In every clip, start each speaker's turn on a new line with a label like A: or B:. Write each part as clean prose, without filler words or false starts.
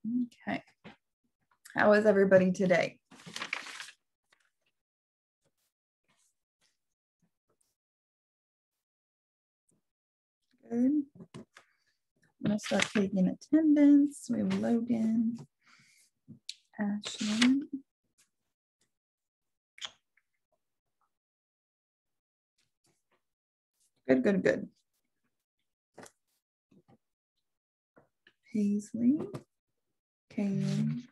A: Okay. How is everybody today? Good. I'm going to start taking attendance. We have Logan, Ashlyn. Good, good, good. Paisley, Kaylin.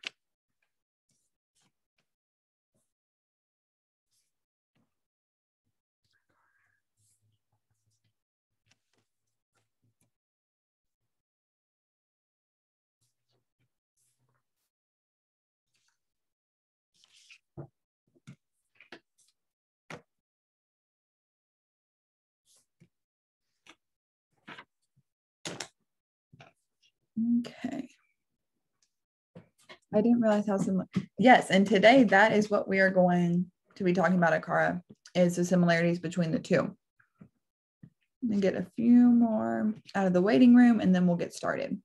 A: Okay. I didn't realize how similar. Yes, and today that is what we are going to be talking about, Akara, is the similarities between the two. Let me get a few more out of the waiting room and then we'll get started.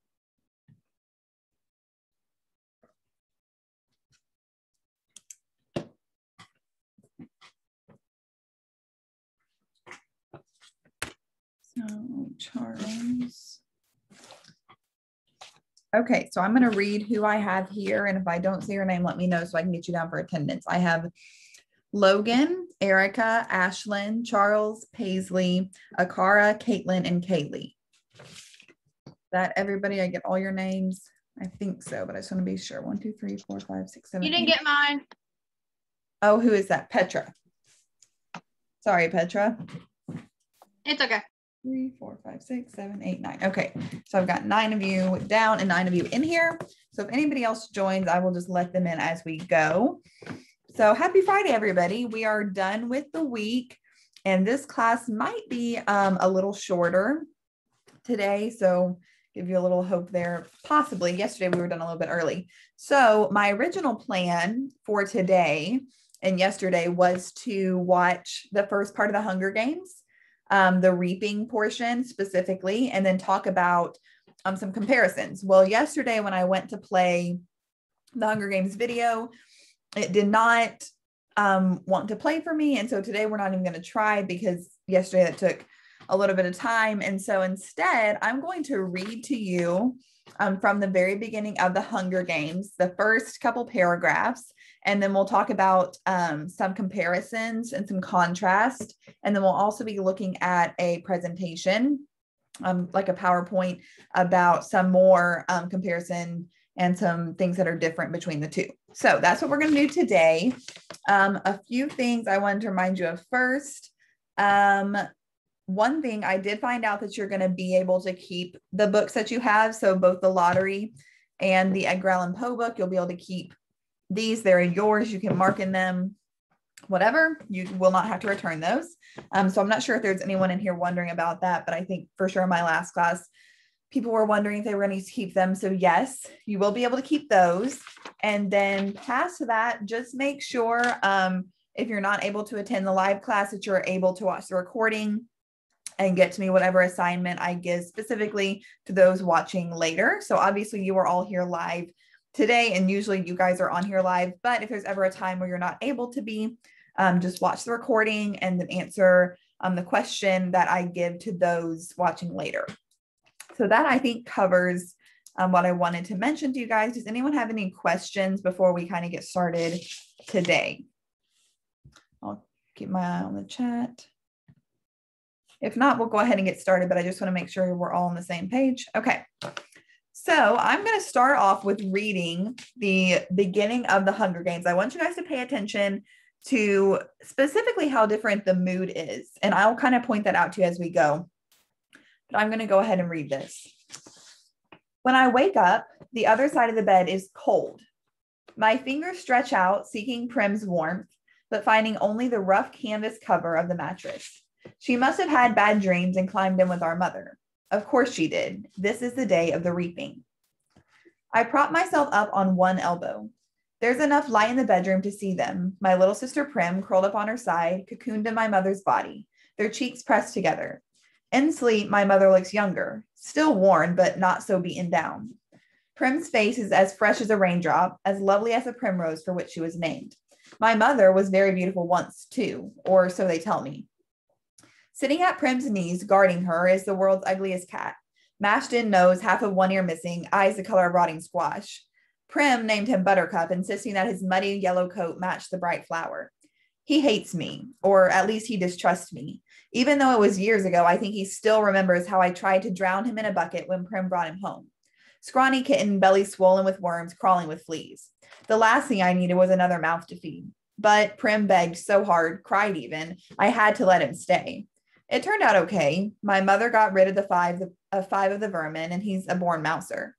A: So Charles. Okay, so I'm going to read who I have here. And if I don't see your name, let me know so I can get you down for attendance. I have Logan, Erica, Ashlyn, Charles, Paisley, Akara, Caitlin, and Kaylee. That everybody, I get all your names? I think so, but I just want to be sure. 1, 2, 3, 4, 5, 6, 7.
B: You didn't
A: 8.
B: get mine.
A: Oh, who is that? Petra. Sorry, Petra.
B: It's okay.
A: 3, 4, 5, 6, 7, 8, 9. Okay, so I've got 9 of you down and 9 of you in here. So if anybody else joins, I will just let them in as we go. So happy Friday, everybody. We are done with the week, and this class might be a little shorter today. So give you a little hope there. Possibly. Yesterday we were done a little bit early. So my original plan for today and yesterday was to watch the first part of the Hunger Games, the reaping portion specifically, and then talk about some comparisons. Well, yesterday when I went to play the Hunger Games video, it did not want to play for me. And so today we're not even going to try because yesterday that took a little bit of time. And so instead, I'm going to read to you from the very beginning of the Hunger Games, the first couple paragraphs, and then we'll talk about some comparisons and some contrast. And then we'll also be looking at a presentation, like a PowerPoint, about some more comparison and some things that are different between the two. So that's what we're going to do today. A few things I wanted to remind you of first. One thing, I did find out that you're going to be able to keep the books that you have. So both the lottery and the Edgar Allan Poe book, you'll be able to keep these. They're yours. You can mark in them, whatever. You will not have to return those. So I'm not sure if there's anyone in here wondering about that, but I think for sure in my last class, people were wondering if they were going to keep them. So yes, you will be able to keep those. And then past that, just make sure if you're not able to attend the live class that you're able to watch the recording and get to me whatever assignment I give specifically to those watching later. So obviously you are all here live today, and usually you guys are on here live, but if there's ever a time where you're not able to be, just watch the recording and then answer the question that I give to those watching later. So that I think covers what I wanted to mention to you guys. Does anyone have any questions before we kind of get started today? I'll keep my eye on the chat. If not, we'll go ahead and get started, but I just want to make sure we're all on the same page. Okay. So I'm going to start off with reading the beginning of the Hunger Games. I want you guys to pay attention to specifically how different the mood is. And I'll kind of point that out to you as we go. But I'm going to go ahead and read this. When I wake up, the other side of the bed is cold. My fingers stretch out, seeking Prim's warmth, but finding only the rough canvas cover of the mattress. She must have had bad dreams and climbed in with our mother. Of course she did. This is the day of the reaping. I prop myself up on one elbow. There's enough light in the bedroom to see them. My little sister Prim curled up on her side, cocooned in my mother's body, their cheeks pressed together. In sleep, my mother looks younger, still worn, but not so beaten down. Prim's face is as fresh as a raindrop, as lovely as a primrose for which she was named. My mother was very beautiful once too, or so they tell me. Sitting at Prim's knees, guarding her, is the world's ugliest cat. Mashed in nose, half of one ear missing, eyes the color of rotting squash. Prim named him Buttercup, insisting that his muddy yellow coat matched the bright flower. He hates me, or at least he distrusts me. Even though it was years ago, I think he still remembers how I tried to drown him in a bucket when Prim brought him home. Scrawny kitten, belly swollen with worms, crawling with fleas. The last thing I needed was another mouth to feed. But Prim begged so hard, cried even, I had to let him stay. It turned out okay. My mother got rid of five of the vermin, and he's a born mouser.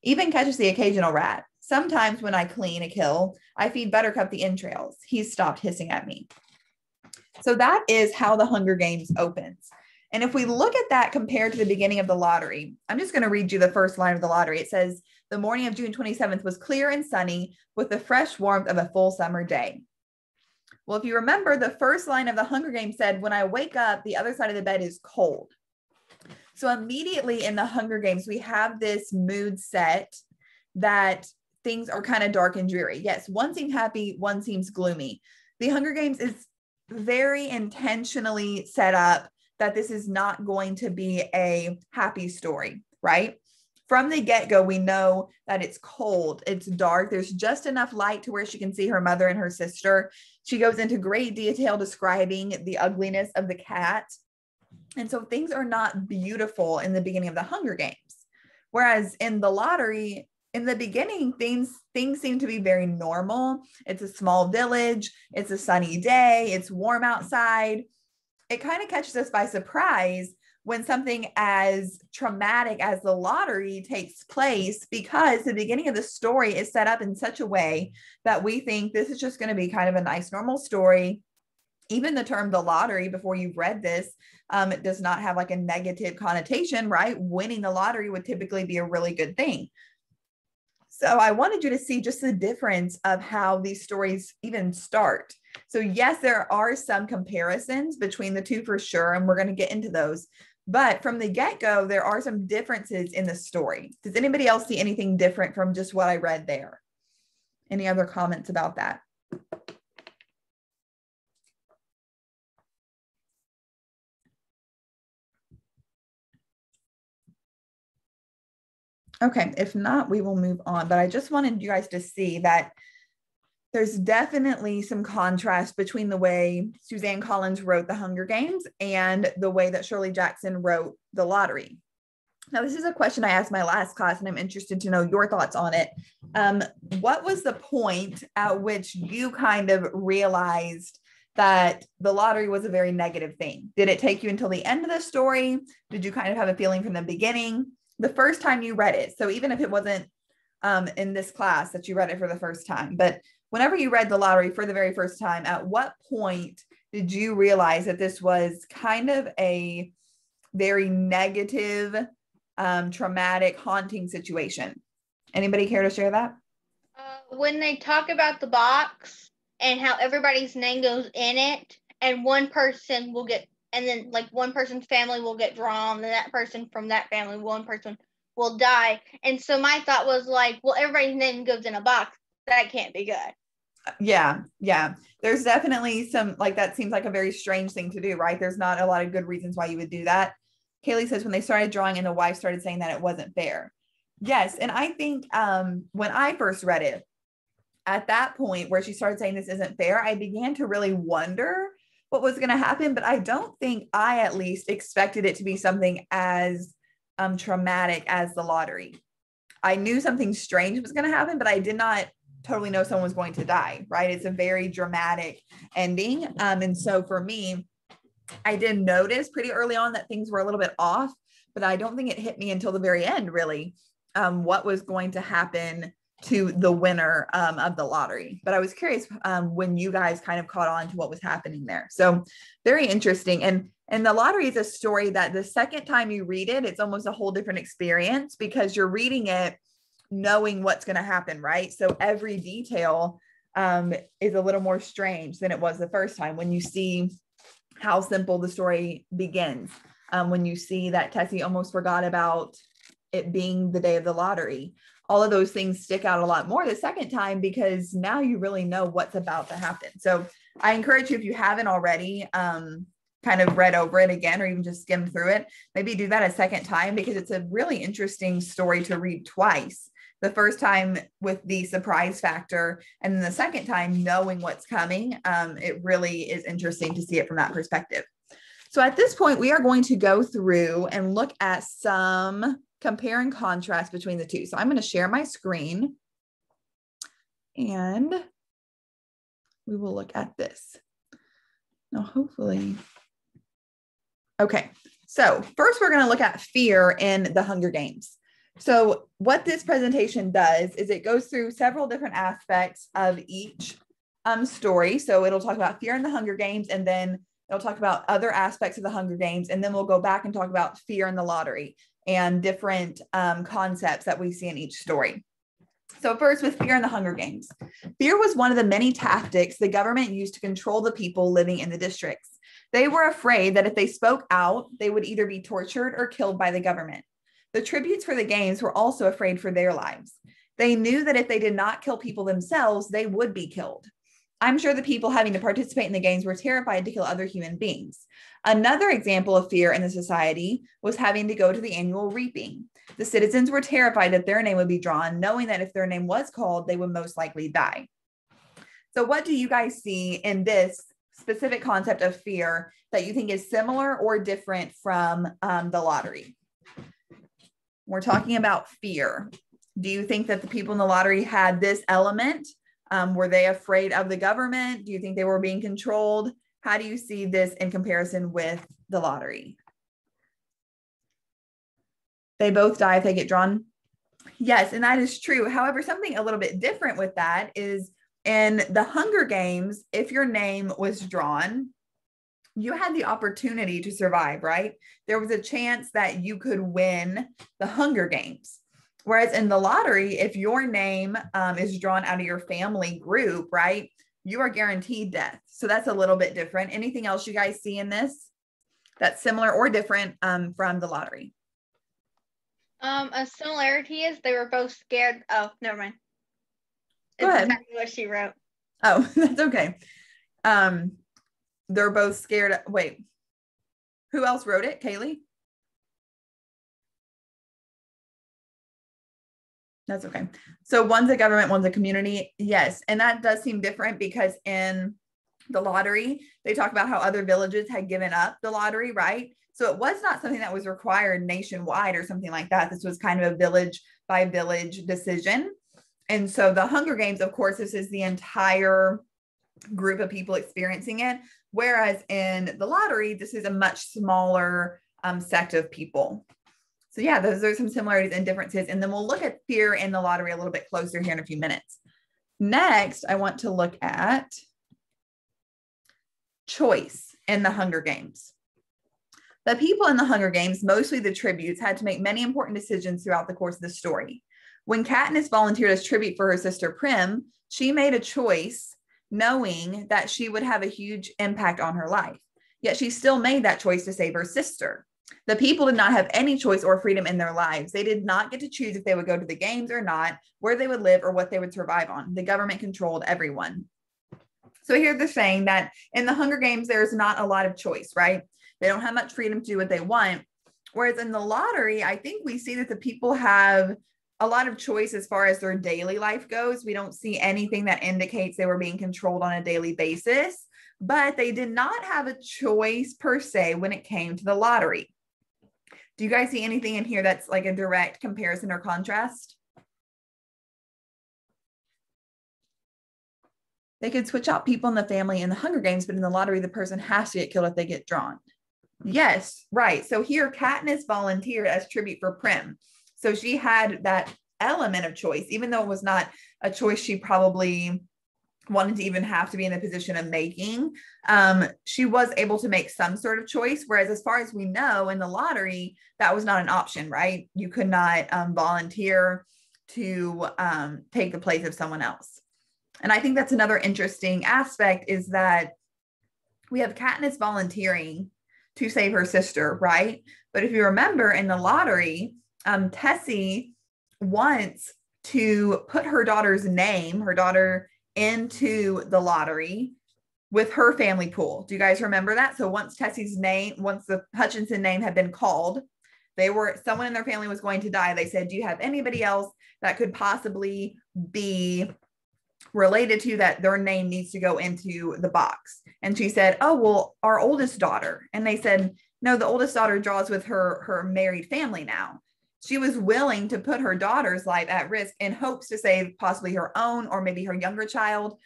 A: Even catches the occasional rat. Sometimes when I clean a kill, I feed Buttercup the entrails. He's stopped hissing at me. So that is how the Hunger Games opens. And if we look at that compared to the beginning of the lottery, I'm just going to read you the first line of the lottery. It says, the morning of June 27th was clear and sunny with the fresh warmth of a full summer day. Well, if you remember, the first line of the Hunger Games said, when I wake up, the other side of the bed is cold. So immediately in the Hunger Games, we have this mood set that things are kind of dark and dreary. Yes, one seems happy, one seems gloomy. The Hunger Games is very intentionally set up that this is not going to be a happy story, right? From the get-go, we know that it's cold, it's dark. There's just enough light to where she can see her mother and her sister. She goes into great detail describing the ugliness of the cat. And so things are not beautiful in the beginning of the Hunger Games. Whereas in the lottery, in the beginning, things seem to be very normal. It's a small village. It's a sunny day. It's warm outside. It kind of catches us by surprise when something as traumatic as the lottery takes place, because the beginning of the story is set up in such a way that we think this is just going to be kind of a nice, normal story. Even the term the lottery, before you've read this, it does not have like a negative connotation, right? Winning the lottery would typically be a really good thing. So I wanted you to see just the difference of how these stories even start. So yes, there are some comparisons between the two for sure, and we're going to get into those. But from the get-go, there are some differences in the story. Does anybody else see anything different from just what I read there? Any other comments about that? Okay, if not, we will move on. But I just wanted you guys to see that there's definitely some contrast between the way Suzanne Collins wrote The Hunger Games and the way that Shirley Jackson wrote The Lottery. Now, this is a question I asked my last class, and I'm interested to know your thoughts on it. What was the point at which you kind of realized that the lottery was a very negative thing? Did it take you until the end of the story? Did you kind of have a feeling from the beginning? The first time you read it, so even if it wasn't in this class that you read it for the first time, but whenever you read The Lottery for the very first time, at what point did you realize that this was kind of a very negative, traumatic, haunting situation? Anybody care to share that?
B: When they talk about the box and how everybody's name goes in it, and one person will get, and then like one person's family will get drawn, and that person from that family, one person will die. And so my thought was like, well, everybody's name goes in a box. That can't be good.
A: Yeah. There's definitely some, like, that seems like a very strange thing to do, right? There's not a lot of good reasons why you would do that. Kaylee says when they started drawing and the wife started saying that it wasn't fair. Yes. And I think when I first read it, at that point where she started saying this isn't fair, I began to really wonder what was going to happen. But I don't think I at least expected it to be something as traumatic as the lottery. I knew something strange was going to happen, but I did not totally know someone was going to die, right? It's a very dramatic ending. And so for me, I did notice pretty early on that things were a little bit off, but I don't think it hit me until the very end, really, what was going to happen to the winner of the lottery. But I was curious when you guys kind of caught on to what was happening there. So very interesting. And the lottery is a story that the second time you read it, it's almost a whole different experience because you're reading it knowing what's going to happen, right? So every detail is a little more strange than it was the first time when you see how simple the story begins. When you see that Tessie almost forgot about it being the day of the lottery. All of those things stick out a lot more the second time because now you really know what's about to happen. So I encourage you, if you haven't already, kind of read over it again, or even just skim through it, maybe do that a second time, because it's a really interesting story to read twice. The first time with the surprise factor, and then the second time knowing what's coming. It really is interesting to see it from that perspective. So at this point, we are going to go through and look at some compare and contrast between the two. So I'm going to share my screen and we will look at this. Now, hopefully. Okay, so first we're going to look at fear in the Hunger Games. So what this presentation does is it goes through several different aspects of each story. So it'll talk about fear in the Hunger Games, and then it'll talk about other aspects of the Hunger Games, and then we'll go back and talk about fear in the lottery and different concepts that we see in each story. So first, with fear in the Hunger Games. Fear was one of the many tactics the government used to control the people living in the districts. They were afraid that if they spoke out, they would either be tortured or killed by the government. The tributes for the games were also afraid for their lives. They knew that if they did not kill people themselves, they would be killed. I'm sure the people having to participate in the games were terrified to kill other human beings. Another example of fear in the society was having to go to the annual reaping. The citizens were terrified that their name would be drawn, knowing that if their name was called, they would most likely die. So what do you guys see in this specific concept of fear that you think is similar or different from the lottery? We're talking about fear. Do you think that the people in the lottery had this element? Were they afraid of the government? Do you think they were being controlled? How do you see this in comparison with the lottery? They both die if they get drawn? Yes, and that is true. However, something a little bit different with that is in the Hunger Games, if your name was drawn, you had the opportunity to survive, right? There was a chance that you could win the Hunger Games. Whereas in the lottery, if your name is drawn out of your family group, right, you are guaranteed death. So that's a little bit different. Anything else you guys see in this that's similar or different from the lottery?
B: A similarity is they were both scared. Oh, never mind.
A: Go ahead.
B: Exactly what she wrote.
A: Oh, that's okay. They're both scared. Wait, who else wrote it? Kaylee? That's okay. So one's a government, one's a community. Yes. And that does seem different because in the lottery, they talk about how other villages had given up the lottery, right? So it was not something that was required nationwide or something like that. This was kind of a village by village decision. And so the Hunger Games, of course, this is the entire group of people experiencing it. Whereas in the lottery, this is a much smaller sect of people. So yeah, those are some similarities and differences. And then we'll look at fear in the lottery a little bit closer here in a few minutes. Next, I want to look at choice in the Hunger Games. The people in the Hunger Games, mostly the tributes, had to make many important decisions throughout the course of the story. When Katniss volunteered as tribute for her sister Prim, she made a choice knowing that she would have a huge impact on her life. Yet she still made that choice to save her sister. The people did not have any choice or freedom in their lives. They did not get to choose if they would go to the games or not, where they would live or what they would survive on. The government controlled everyone. So here they're saying that in the Hunger Games, there's not a lot of choice, right? They don't have much freedom to do what they want. Whereas in the lottery, I think we see that the people have a lot of choice as far as their daily life goes. We don't see anything that indicates they were being controlled on a daily basis, but they did not have a choice per se when it came to the lottery. Do you guys see anything in here that's like a direct comparison or contrast? They could switch out people in the family in the Hunger Games, but in the lottery, the person has to get killed if they get drawn. Yes, right. So here, Katniss volunteered as tribute for Prim. So she had that element of choice, even though it was not a choice she probably wanted to even have to be in the position of making. She was able to make some sort of choice. Whereas as far as we know in the lottery, that was not an option, right? You could not volunteer to take the place of someone else. And I think that's another interesting aspect is that we have Katniss volunteering to save her sister, right? But if you remember in the lottery, Tessie wants to put her daughter, into the lottery with her family pool. Do you guys remember that? So once the Hutchinson name had been called, someone in their family was going to die. They said, do you have anybody else that could possibly be related to that their name needs to go into the box? And she said, oh, well, our oldest daughter. And they said, no, the oldest daughter draws with her married family now. She was willing to put her daughter's life at risk in hopes to save possibly her own or maybe her younger child.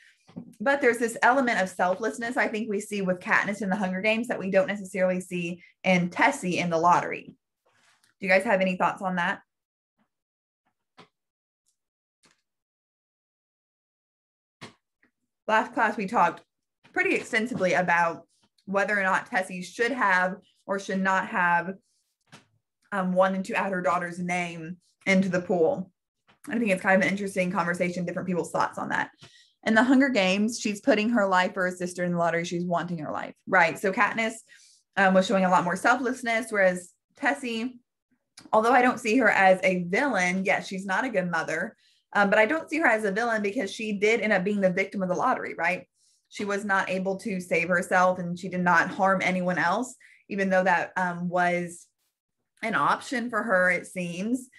A: But there's this element of selflessness I think we see with Katniss in the Hunger Games that we don't necessarily see in Tessie in the lottery. Do you guys have any thoughts on that? Last class, we talked pretty extensively about whether or not Tessie should have or should not have wanted to add her daughter's name into the pool. I think it's kind of an interesting conversation, different people's thoughts on that. In the Hunger Games, she's putting her life for her sister in the lottery. She's wanting her life, right? So Katniss was showing a lot more selflessness, whereas Tessie, although I don't see her as a villain, yes, she's not a good mother, but I don't see her as a villain because she did end up being the victim of the lottery, right? She was not able to save herself and she did not harm anyone else, even though that was an option for her, it seems.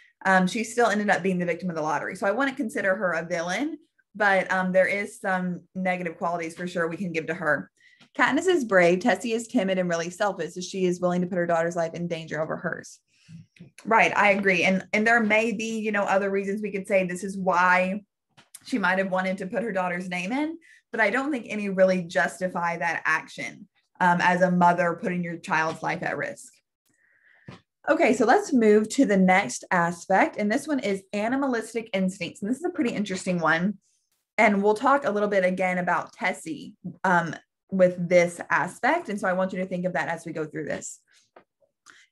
A: She still ended up being the victim of the lottery. So I wouldn't consider her a villain, but there is some negative qualities for sure we can give to her. Katniss is brave. Tessie is timid and really selfish, so she is willing to put her daughter's life in danger over hers. Right, I agree. And there may be, other reasons we could say this is why she might have wanted to put her daughter's name in, but I don't think any really justify that action as a mother putting your child's life at risk. Okay, so let's move to the next aspect. And this one is animalistic instincts. And this is a pretty interesting one. And we'll talk a little bit again about Tessie with this aspect. And so I want you to think of that as we go through this.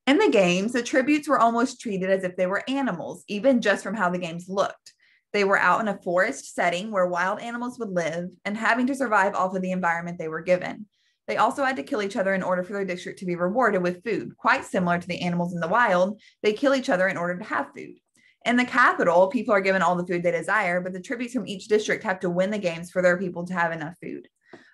A: In the games, the tributes were almost treated as if they were animals, even just from how the games looked. They were out in a forest setting where wild animals would live and having to survive off of the environment they were given. They also had to kill each other in order for their district to be rewarded with food. Quite similar to the animals in the wild, they kill each other in order to have food. In the capital, people are given all the food they desire, but the tributes from each district have to win the games for their people to have enough food.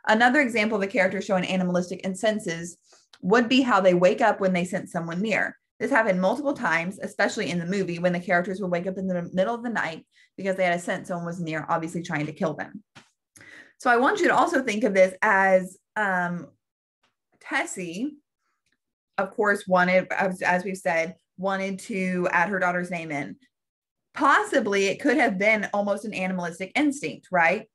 A: Another example of the characters showing animalistic senses would be how they wake up when they sense someone near. This happened multiple times, especially in the movie, when the characters would wake up in the middle of the night because they had a sense someone was near, obviously trying to kill them. So I want you to also think of this as Tessie, of course, as we've said, wanted to add her daughter's name in. Possibly it could have been almost an animalistic instinct, right?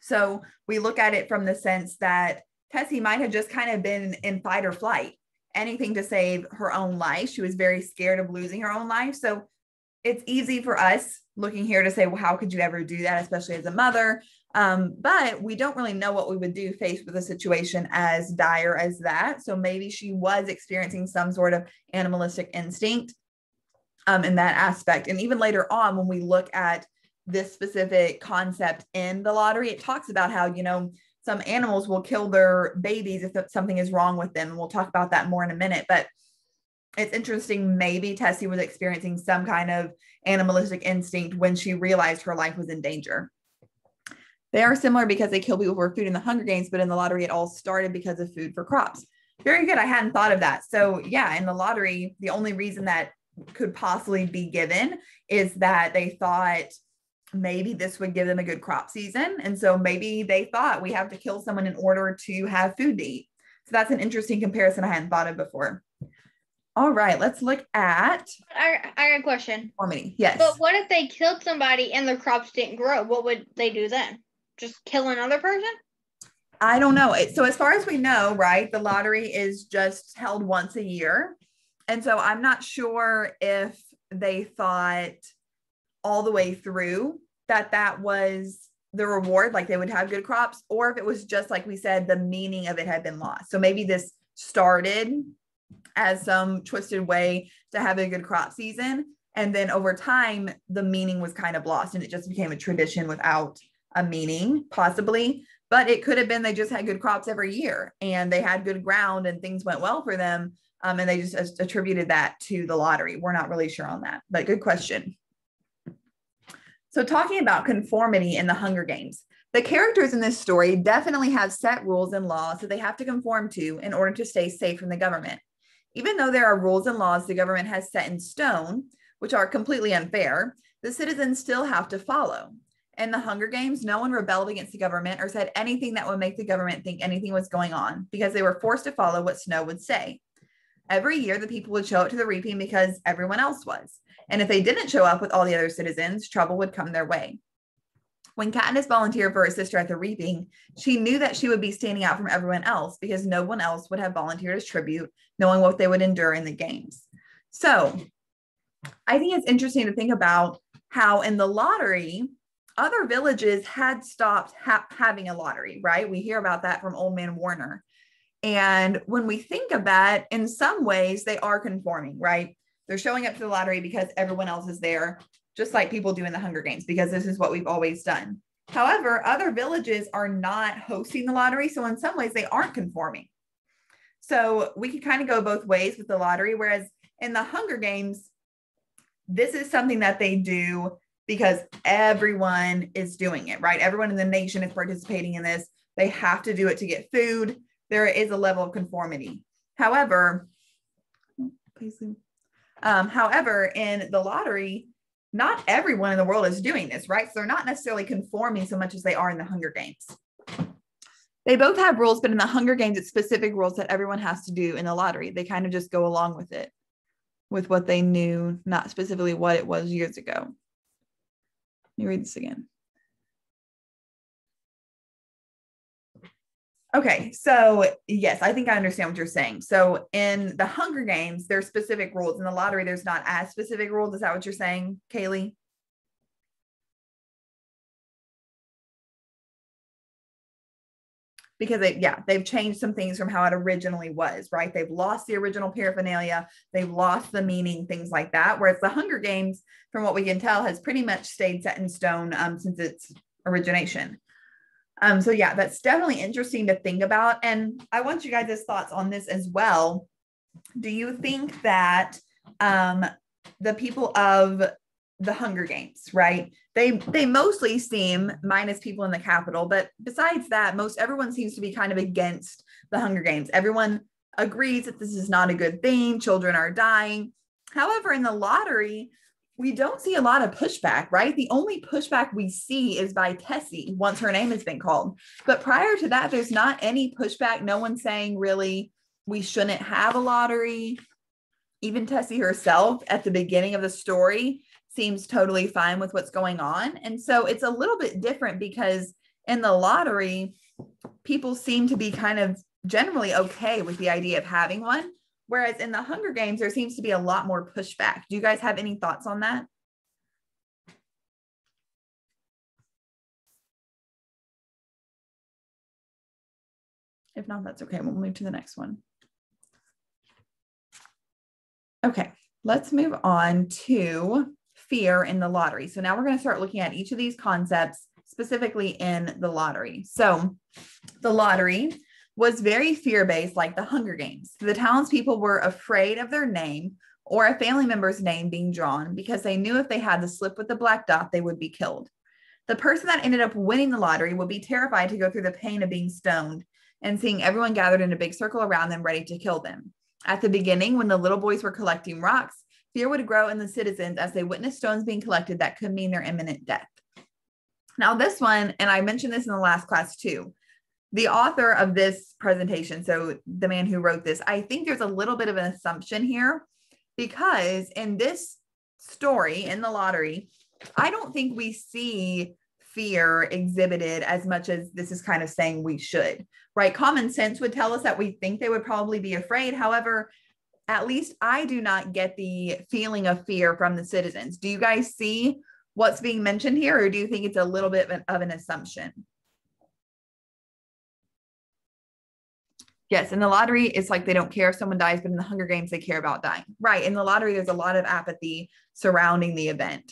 A: So we look at it from the sense that Tessie might have just kind of been in fight or flight, anything to save her own life. She was very scared of losing her own life. So it's easy for us looking here to say, well, how could you ever do that, especially as a mother? But we don't really know what we would do faced with a situation as dire as that. So maybe she was experiencing some sort of animalistic instinct in that aspect. And even later on, when we look at this specific concept in the lottery, it talks about how, some animals will kill their babies if something is wrong with them. And we'll talk about that more in a minute. But it's interesting, maybe Tessie was experiencing some kind of animalistic instinct when she realized her life was in danger. They are similar because they kill people for food in the Hunger Games, but in the lottery, it all started because of food for crops. Very good. I hadn't thought of that. So yeah, in the lottery, the only reason that could possibly be given is that they thought maybe this would give them a good crop season. And so maybe they thought we have to kill someone in order to have food to eat. So that's an interesting comparison I hadn't thought of before. All right, let's look at.
B: I got a question.
A: Harmony. Yes.
B: But what if they killed somebody and their crops didn't grow? What would they do then? Just kill another person?
A: I don't know. So as far as we know, right, the lottery is just held once a year. And so I'm not sure if they thought all the way through that was the reward, like they would have good crops, or if it was just like we said, the meaning of it had been lost. So maybe this started as some twisted way to have a good crop season. And then over time, the meaning was kind of lost and it just became a tradition without a meaning, possibly. But it could have been they just had good crops every year and they had good ground and things went well for them. And they just attributed that to the lottery. We're not really sure on that, but good question. So talking about conformity in the Hunger Games, the characters in this story definitely have set rules and laws that they have to conform to in order to stay safe from the government. Even though there are rules and laws the government has set in stone, which are completely unfair, the citizens still have to follow. In the Hunger Games, no one rebelled against the government or said anything that would make the government think anything was going on because they were forced to follow what Snow would say. Every year, the people would show up to the reaping because everyone else was. And if they didn't show up with all the other citizens, trouble would come their way. When Katniss volunteered for her sister at the reaping, she knew that she would be standing out from everyone else because no one else would have volunteered as tribute, knowing what they would endure in the games. So I think it's interesting to think about how in the lottery, other villages had stopped having a lottery, right? We hear about that from Old Man Warner. And when we think of that, in some ways, they are conforming, right? They're showing up to the lottery because everyone else is there, just like people do in the Hunger Games, because this is what we've always done. However, other villages are not hosting the lottery. So in some ways, they aren't conforming. So we could kind of go both ways with the lottery, whereas in the Hunger Games, this is something that they do because everyone is doing it, right? Everyone in the nation is participating in this. They have to do it to get food. There is a level of conformity. However, in the lottery, not everyone in the world is doing this, right? So they're not necessarily conforming so much as they are in the Hunger Games. They both have rules, but in the Hunger Games, it's specific rules that everyone has to do in the lottery. They kind of just go along with it, with what they knew, not specifically what it was years ago. Let me read this again. Okay, so yes, I think I understand what you're saying. So in the Hunger Games, there's specific rules. In the lottery, there's not as specific rules. Is that what you're saying, Kaylee? Because they've changed some things from how it originally was, right? They've lost the original paraphernalia, they've lost the meaning, things like that. Whereas the Hunger Games, from what we can tell, has pretty much stayed set in stone since its origination. So yeah, that's definitely interesting to think about. And I want you guys' thoughts on this as well. Do you think that the people of the Hunger Games, right? They mostly seem, minus people in the Capitol, but besides that, everyone seems to be kind of against the Hunger Games. Everyone agrees that this is not a good thing. Children are dying. However, in the lottery, we don't see a lot of pushback, right? The only pushback we see is by Tessie once her name has been called. But prior to that, there's not any pushback. No one's saying really we shouldn't have a lottery. Even Tessie herself at the beginning of the story seems totally fine with what's going on. And so it's a little bit different because in the lottery, people seem to be kind of generally okay with the idea of having one. Whereas in the Hunger Games, there seems to be a lot more pushback. Do you guys have any thoughts on that? If not, that's okay. We'll move to the next one. Okay, let's move on to fear in the lottery. So now we're going to start looking at each of these concepts specifically in the lottery. So the lottery was very fear-based, like the Hunger Games. The townspeople were afraid of their name or a family member's name being drawn because they knew if they had the slip with the black dot, they would be killed. The person that ended up winning the lottery would be terrified to go through the pain of being stoned and seeing everyone gathered in a big circle around them ready to kill them. At the beginning, when the little boys were collecting rocks, fear would grow in the citizens as they witnessed stones being collected that could mean their imminent death. Now this one, and I mentioned this in the last class too, the author of this presentation, so the man who wrote this, I think there's a little bit of an assumption here because in this story, in the lottery, I don't think we see fear exhibited as much as this is kind of saying we should, right? Common sense would tell us that we think they would probably be afraid. However, at least I do not get the feeling of fear from the citizens. Do you guys see what's being mentioned here, or do you think it's a little bit of an assumption? Yes, in the lottery, it's like they don't care if someone dies, but in the Hunger Games, they care about dying. Right, in the lottery, there's a lot of apathy surrounding the event.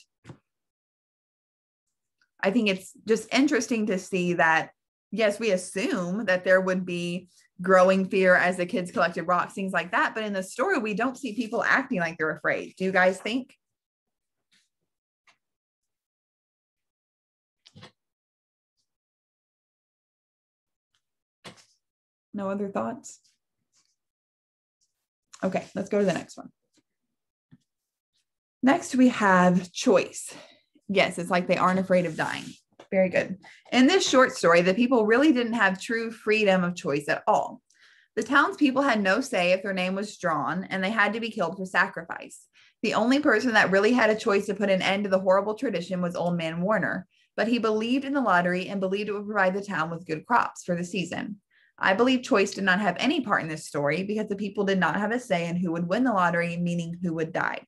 A: I think it's just interesting to see that, yes, we assume that there would be growing fear as the kids collected rocks, things like that. But in the story, we don't see people acting like they're afraid. Do you guys think? No other thoughts? Okay, let's go to the next one. Next, we have choice. Yes, it's like they aren't afraid of dying. Very good. In this short story, the people really didn't have true freedom of choice at all. The townspeople had no say if their name was drawn, and they had to be killed for sacrifice. The only person that really had a choice to put an end to the horrible tradition was Old Man Warner, but he believed in the lottery and believed it would provide the town with good crops for the season. I believe choice did not have any part in this story because the people did not have a say in who would win the lottery, meaning who would die.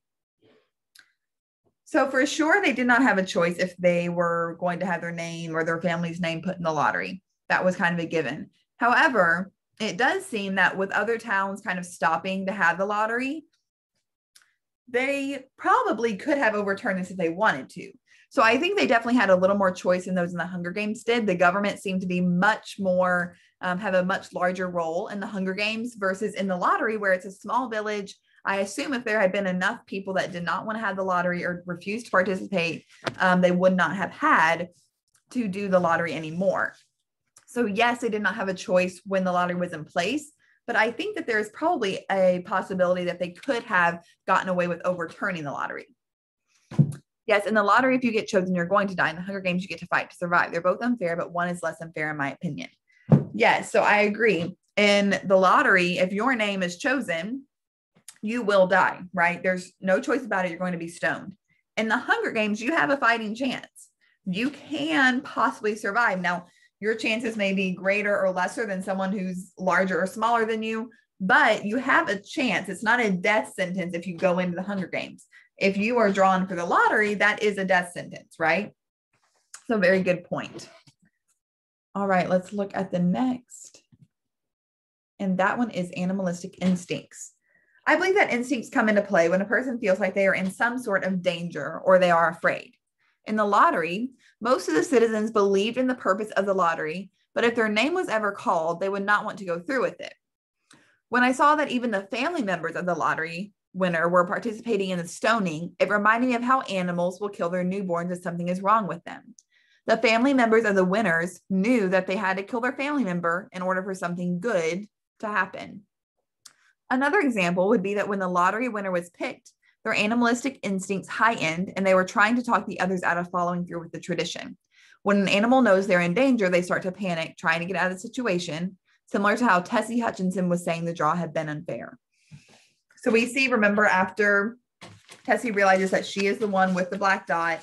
A: So for sure, they did not have a choice if they were going to have their name or their family's name put in the lottery. That was kind of a given. However, it does seem that with other towns kind of stopping to have the lottery, they probably could have overturned this if they wanted to. So I think they definitely had a little more choice than those in the Hunger Games did. The government seemed to be much more, have a much larger role in the Hunger Games versus in the lottery, where it's a small village. I assume if there had been enough people that did not want to have the lottery or refused to participate, they would not have had to do the lottery anymore. So yes, they did not have a choice when the lottery was in place, but I think that there's probably a possibility that they could have gotten away with overturning the lottery. Yes, in the lottery, if you get chosen, you're going to die. In the Hunger Games, you get to fight to survive. They're both unfair, but one is less unfair in my opinion. Yes, so I agree. In the lottery, if your name is chosen, you will die, right? There's no choice about it. You're going to be stoned. In the Hunger Games, you have a fighting chance. You can possibly survive. Now, your chances may be greater or lesser than someone who's larger or smaller than you, but you have a chance. It's not a death sentence if you go into the Hunger Games. If you are drawn for the lottery, that is a death sentence, right? So very good point. All right, let's look at the next. And that one is animalistic instincts. I believe that instincts come into play when a person feels like they are in some sort of danger or they are afraid. In the lottery, most of the citizens believed in the purpose of the lottery, but if their name was ever called, they would not want to go through with it. When I saw that even the family members of the lottery winner were participating in the stoning, it reminded me of how animals will kill their newborns if something is wrong with them. The family members of the winners knew that they had to kill their family member in order for something good to happen. Another example would be that when the lottery winner was picked, their animalistic instincts heightened and they were trying to talk the others out of following through with the tradition. When an animal knows they're in danger, they start to panic, trying to get out of the situation, similar to how Tessie Hutchinson was saying the draw had been unfair. So we see, remember, after Tessie realizes that she is the one with the black dot,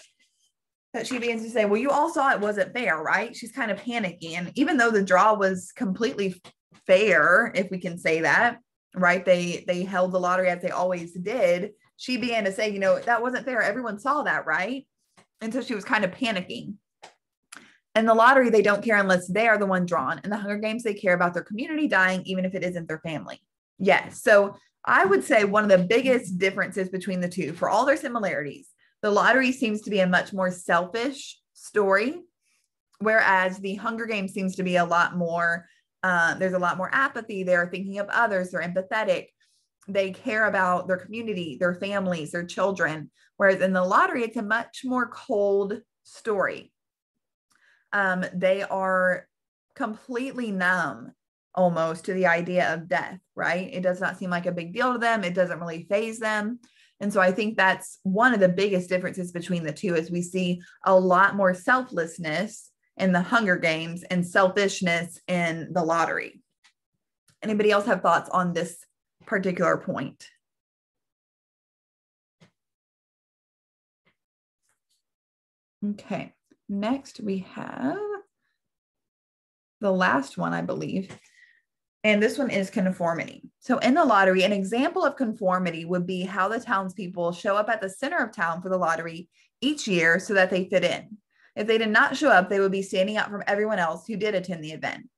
A: that she begins to say, well, you all saw it wasn't fair, right? She's kind of panicking. And even though the draw was completely fair, if we can say that, right? They held the lottery as they always did. She began to say, you know, that wasn't fair. Everyone saw that, right? And so she was kind of panicking. In the lottery, they don't care unless they are the one drawn. In the Hunger Games, they care about their community dying, even if it isn't their family. Yes. So I would say one of the biggest differences between the two, for all their similarities, the lottery seems to be a much more selfish story, whereas the Hunger Games seems to be a lot more, there's a lot more apathy. They're thinking of others. They're empathetic. They care about their community, their families, their children. Whereas in the lottery, it's a much more cold story. They are completely numb almost to the idea of death, right? It does not seem like a big deal to them. It doesn't really faze them. And so I think that's one of the biggest differences between the two, is we see a lot more selflessness in the Hunger Games and selfishness in the lottery. Anybody else have thoughts on this particular point? Okay, next we have the last one, I believe. And this one is conformity. So in the lottery, an example of conformity would be how the townspeople show up at the center of town for the lottery each year so that they fit in. If they did not show up, they would be standing out from everyone else who did attend the event.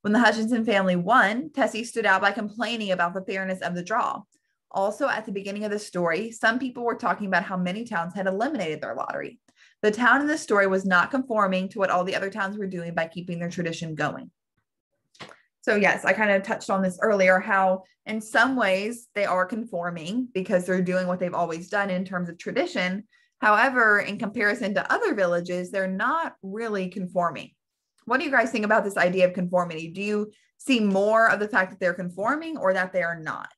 A: When the Hutchinson family won, Tessie stood out by complaining about the fairness of the draw. Also, at the beginning of the story, some people were talking about how many towns had eliminated their lottery. The town in the story was not conforming to what all the other towns were doing by keeping their tradition going. So yes, I kind of touched on this earlier, how in some ways they are conforming because they're doing what they've always done in terms of tradition. However, in comparison to other villages, they're not really conforming. What do you guys think about this idea of conformity? Do you see more of the fact that they're conforming or that they are not?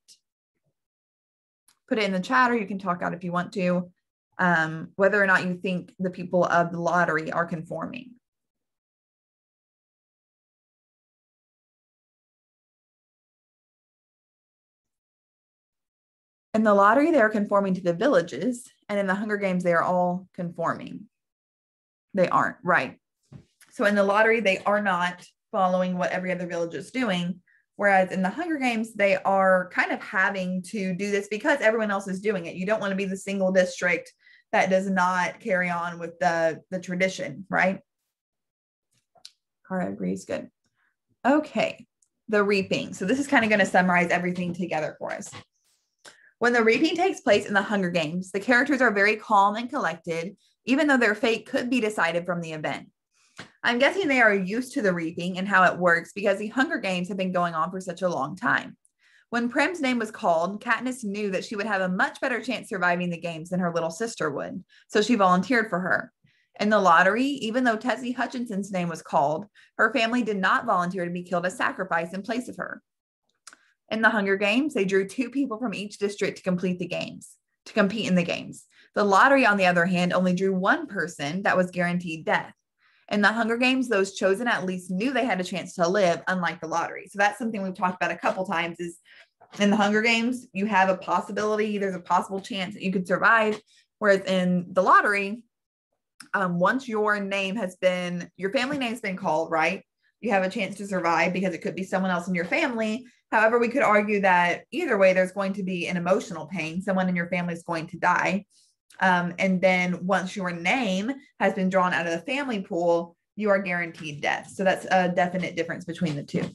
A: Put it in the chat, or you can talk out if you want to, whether or not you think the people of the lottery are conforming. In the lottery, they are conforming to the villages, and in the Hunger Games, they are all conforming. They aren't, right? So in the lottery, they are not following what every other village is doing, whereas in the Hunger Games, they are kind of having to do this because everyone else is doing it. You don't want to be the single district that does not carry on with the tradition, right? Cara agrees, good. Okay, the reaping. So this is kind of going to summarize everything together for us. When the reaping takes place in the Hunger Games, the characters are very calm and collected, even though their fate could be decided from the event. I'm guessing they are used to the reaping and how it works because the Hunger Games have been going on for such a long time. When Prim's name was called, Katniss knew that she would have a much better chance surviving the games than her little sister would, so she volunteered for her. In the lottery, even though Tessie Hutchinson's name was called, her family did not volunteer to be killed as sacrifice in place of her. In the Hunger Games, they drew 2 people from each district to compete in the games. The lottery, on the other hand, only drew 1 person that was guaranteed death. In the Hunger Games, those chosen at least knew they had a chance to live, unlike the lottery. So that's something we've talked about a couple times is in the Hunger Games, you have a possibility, there's a possible chance that you could survive. Whereas in the lottery, once your family name's been called, right? You have a chance to survive because it could be someone else in your family. However, we could argue that either way, there's going to be an emotional pain. Someone in your family is going to die. And then once your name has been drawn out of the family pool, you are guaranteed death. So that's a definite difference between the two.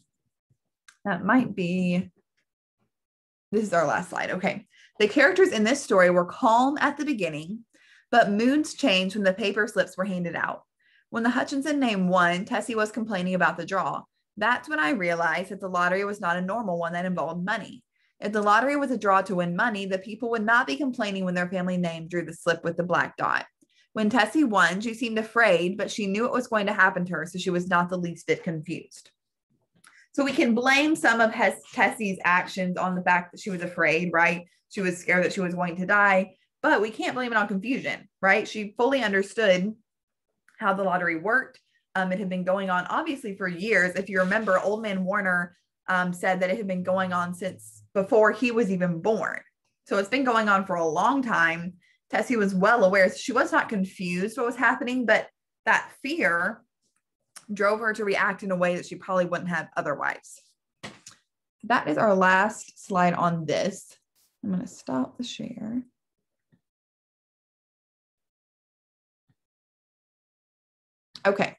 A: This is our last slide. Okay. The characters in this story were calm at the beginning, but moods changed when the paper slips were handed out. When the Hutchinson name won, Tessie was complaining about the draw. That's when I realized that the lottery was not a normal one that involved money. If the lottery was a draw to win money, the people would not be complaining when their family name drew the slip with the black dot. When Tessie won, she seemed afraid, but she knew it was going to happen to her, so she was not the least bit confused. So we can blame some of Tessie's actions on the fact that she was afraid, right? She was scared that she was going to die, but we can't blame it on confusion, right? She fully understood how the lottery worked. It had been going on obviously for years. If you remember, Old Man Warner said that it had been going on since before he was even born. So it's been going on for a long time. Tessie was well aware. So she was not confused what was happening, but that fear drove her to react in a way that she probably wouldn't have otherwise. That is our last slide on this. I'm going to stop the share. Okay.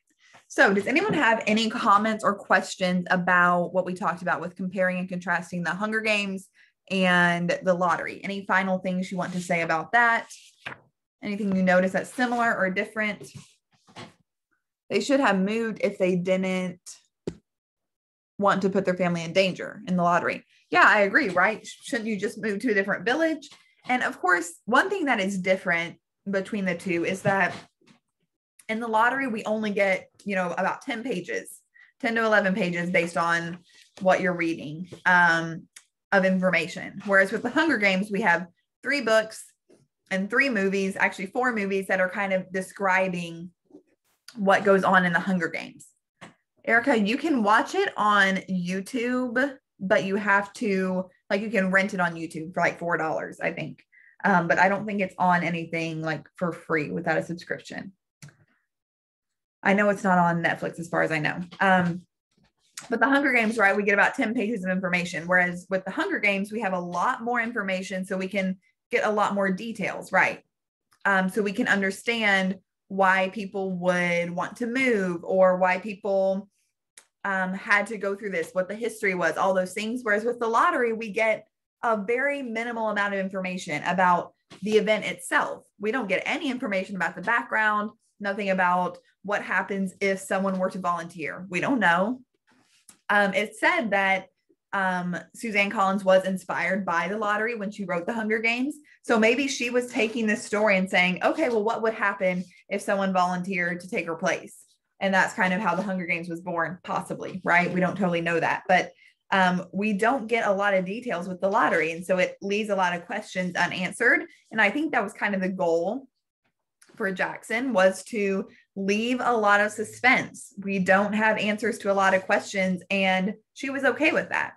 A: So does anyone have any comments or questions about what we talked about with comparing and contrasting the Hunger Games and the lottery? Any final things you want to say about that? Anything you notice that's similar or different? They should have moved if they didn't want to put their family in danger in the lottery. Yeah, I agree, right? Shouldn't you just move to a different village? And of course, one thing that is different between the two is that in the lottery, we only get, about 10 pages, 10 to 11 pages based on what you're reading of information. Whereas with the Hunger Games, we have 3 books and 3 movies, actually 4 movies that are kind of describing what goes on in the Hunger Games. Erica, you can watch it on YouTube, but you have to, you can rent it on YouTube for $4, I think. But I don't think it's on anything for free without a subscription. I know it's not on Netflix as far as I know. But the Hunger Games, right, we get about 10 pages of information. Whereas with the Hunger Games, we have a lot more information, so we can get a lot more details, right? So we can understand why people would want to move or why people had to go through this, what the history was, all those things. Whereas with the lottery, we get a very minimal amount of information about the event itself. We don't get any information about the background, nothing about what happens if someone were to volunteer. We don't know. It said that Suzanne Collins was inspired by the lottery when she wrote The Hunger Games. So maybe she was taking this story and saying, okay, well, what would happen if someone volunteered to take her place? And that's kind of how The Hunger Games was born, possibly, right? We don't totally know that, but we don't get a lot of details with the lottery. And so it leaves a lot of questions unanswered. And I think that was kind of the goal for Jackson, was to leave a lot of suspense. We don't have answers to a lot of questions, and she was okay with that.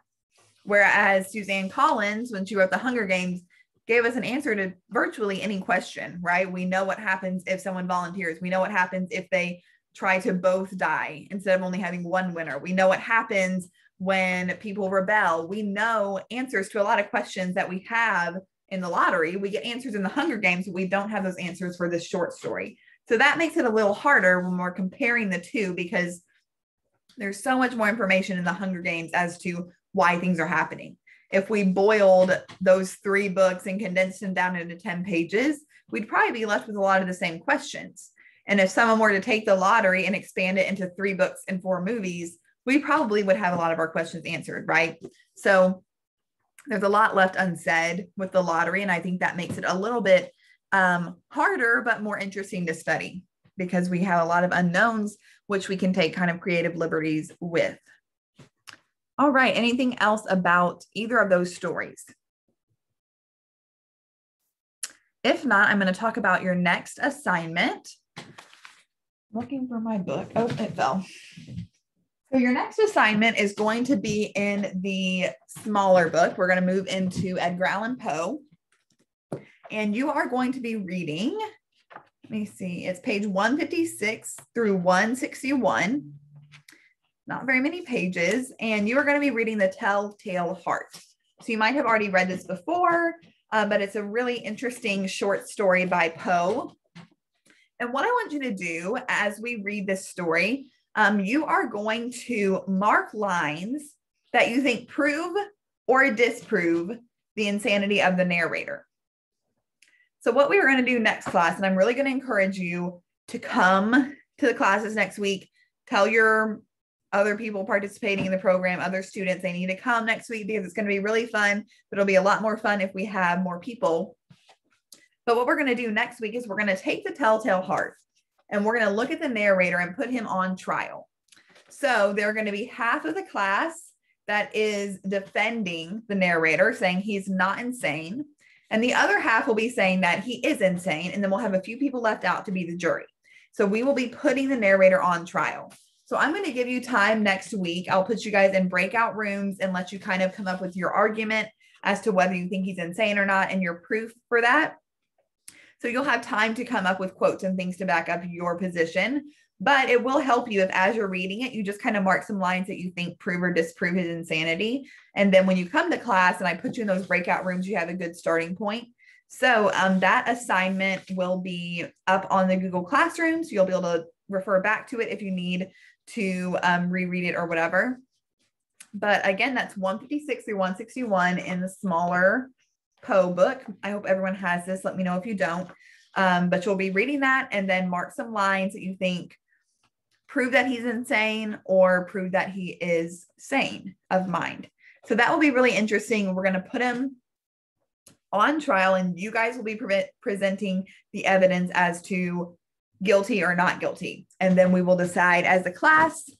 A: Whereas Suzanne Collins, when she wrote The Hunger Games, gave us an answer to virtually any question, right? We know what happens if someone volunteers. We know what happens if they try to both die instead of only having one winner. We know what happens when people rebel. We know answers to a lot of questions that we have in the lottery. We get answers in The Hunger Games, but we don't have those answers for this short story. So that makes it a little harder when we're comparing the two, because there's so much more information in The Hunger Games as to why things are happening. If we boiled those 3 books and condensed them down into 10 pages, we'd probably be left with a lot of the same questions. And if someone were to take the lottery and expand it into 3 books and 4 movies, we probably would have a lot of our questions answered, right? So there's a lot left unsaid with the lottery. And I think that makes it a little bit harder, but more interesting to study, because we have a lot of unknowns, which we can take kind of creative liberties with. All right. Anything else about either of those stories? If not, I'm going to talk about your next assignment. Looking for my book. Oh, it fell. So your next assignment is going to be in the smaller book. We're going to move into Edgar Allan Poe. And you are going to be reading, let me see, it's page 156 through 161. Not very many pages. And you are going to be reading The Telltale Heart. So you might have already read this before, but it's a really interesting short story by Poe. And what I want you to do as we read this story, you are going to mark lines that you think prove or disprove the insanity of the narrator. So what we are going to do next class, and I'm really going to encourage you to come to the classes next week, tell your other people participating in the program, other students, they need to come next week, because it's going to be really fun, but it'll be a lot more fun if we have more people. But what we're going to do next week is we're going to take The Telltale Heart, and we're going to look at the narrator and put him on trial. So there are going to be half of the class that is defending the narrator, saying he's not insane. And the other half will be saying that he is insane. And then we'll have a few people left out to be the jury. So we will be putting the narrator on trial. So I'm going to give you time next week. I'll put you guys in breakout rooms and let you kind of come up with your argument as to whether you think he's insane or not and your proof for that. So you'll have time to come up with quotes and things to back up your position. But it will help you if, as you're reading it, you just kind of mark some lines that you think prove or disprove his insanity. And then when you come to class and I put you in those breakout rooms, you have a good starting point. So that assignment will be up on the Google Classroom. So you'll be able to refer back to it if you need to reread it or whatever. But again, that's 156 through 161 in the smaller Poe book. I hope everyone has this. Let me know if you don't. But you'll be reading that and then mark some lines that you think prove that he's insane or prove that he is sane of mind. So that will be really interesting. We're going to put him on trial and you guys will be presenting the evidence as to guilty or not guilty. And then we will decide as a class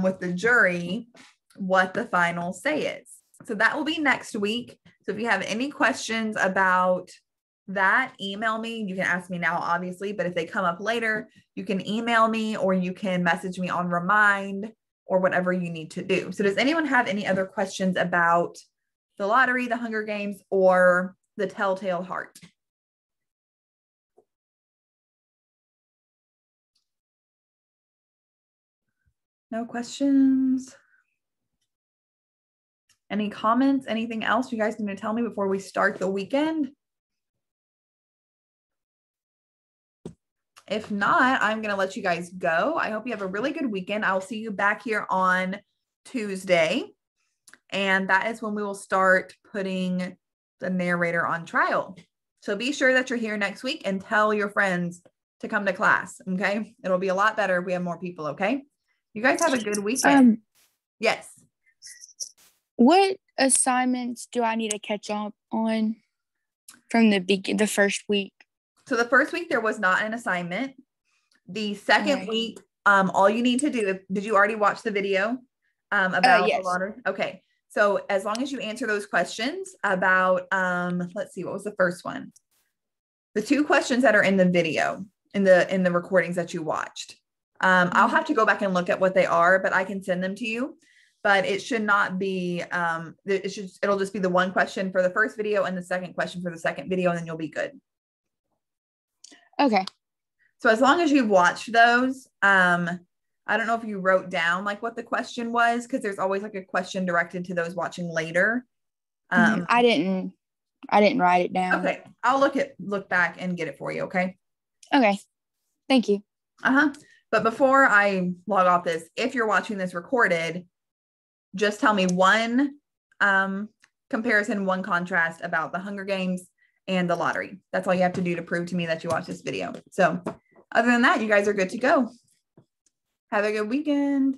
A: with the jury what the final say is. So that will be next week. So if you have any questions about that, email me. You can ask me now, obviously, but if they come up later, you can email me or you can message me on Remind or whatever you need to do. So does anyone have any other questions about the lottery, the Hunger Games, or the Telltale Heart? No questions? Any comments? Anything else you guys need to tell me before we start the weekend? If not, I'm going to let you guys go. I hope you have a really good weekend. I'll see you back here on Tuesday. And that is when we will start putting the narrator on trial. So be sure that you're here next week and tell your friends to come to class. Okay. It'll be a lot better if we have more people. Okay. You guys have a good weekend. Yes.
C: What assignments do I need to catch up on from the first week?
A: So the first week there was not an assignment. The second week, all you need to do, did you already watch the video about
C: yes.
A: the lottery? Okay. So as long as you answer those questions about, let's see, what was the first one? The 2 questions that are in the video, in the recordings that you watched. I'll have to go back and look at what they are, but I can send them to you. But it should not be, it'll just be the 1 question for the first video and the second question for the second video, and then you'll be good.
C: Okay.
A: So as long as you've watched those, I don't know if you wrote down like what the question was, because there's always like a question directed to those watching later.
C: I didn't write it down.
A: Okay. I'll look back and get it for you. Okay.
C: Okay. Thank you.
A: But before I log off this, if you're watching this recorded, just tell me 1 comparison, 1 contrast about the Hunger Games and the lottery. That's all you have to do to prove to me that you watched this video. So other than that, you guys are good to go. Have a good weekend.